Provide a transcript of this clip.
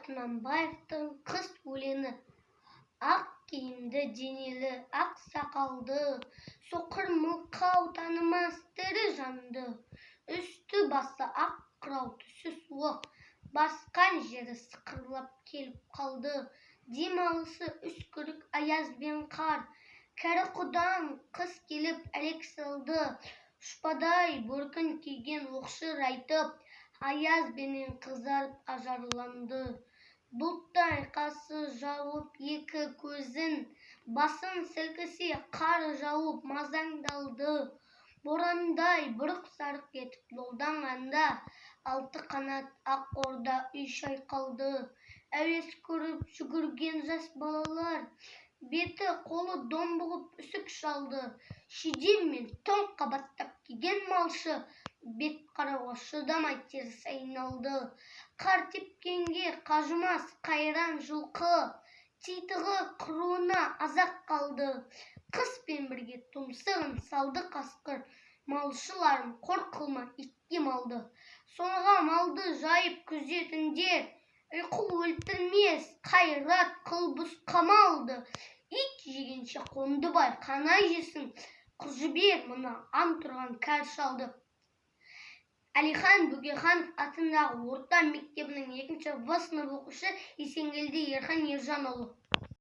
Атнабаевтың «Қыс өлеңі». Ақ киімді денелі, ақ сақалды, соқыр мылқау танымас тірі жанды. Үсті басы ақ қырау, түсі суық, басқан жері сықырлап келіп қалды. Демалысы үскірік аяз бен қар, кәрі құдан қыс келіп әлек салды. Ұшпадай бөркін киген оқшыр айтып, аяз бенен қызарып ажарланды. Бұлттай қасы жауып екі көзін, басын сілкісе қар жауып мазаңдалды. Борандай бұрқ-сарқ етіп долданғанда, алты қанат ақ орда үй шайқалды. Әуес көріп жүгірген жас балалар, беті қолы домбығып үсік шалды. Шидем мен тон қабаттап киген малшы, бет қарауға шыдамай теріс айналды. Қар тепкенге қажымас қайран жылқы, титығы қыруына азақ қалды. Қыспен бірге тұмсығын салды қасқыр, малшыларым қор қылма итке малды. Сонға малды жайып күзетіңдер, ұйқы өлтірмес қайрат қылбұс қамалды. Ит жегенше Қондыбай қанай жесін, қыз жібер мына аң тұрған кәрі шалды. Әлихан Бөкейханов атындағы орта мектебінің 2-ші В сынып оқушы Есенгелді Ерхан Ержанұлы.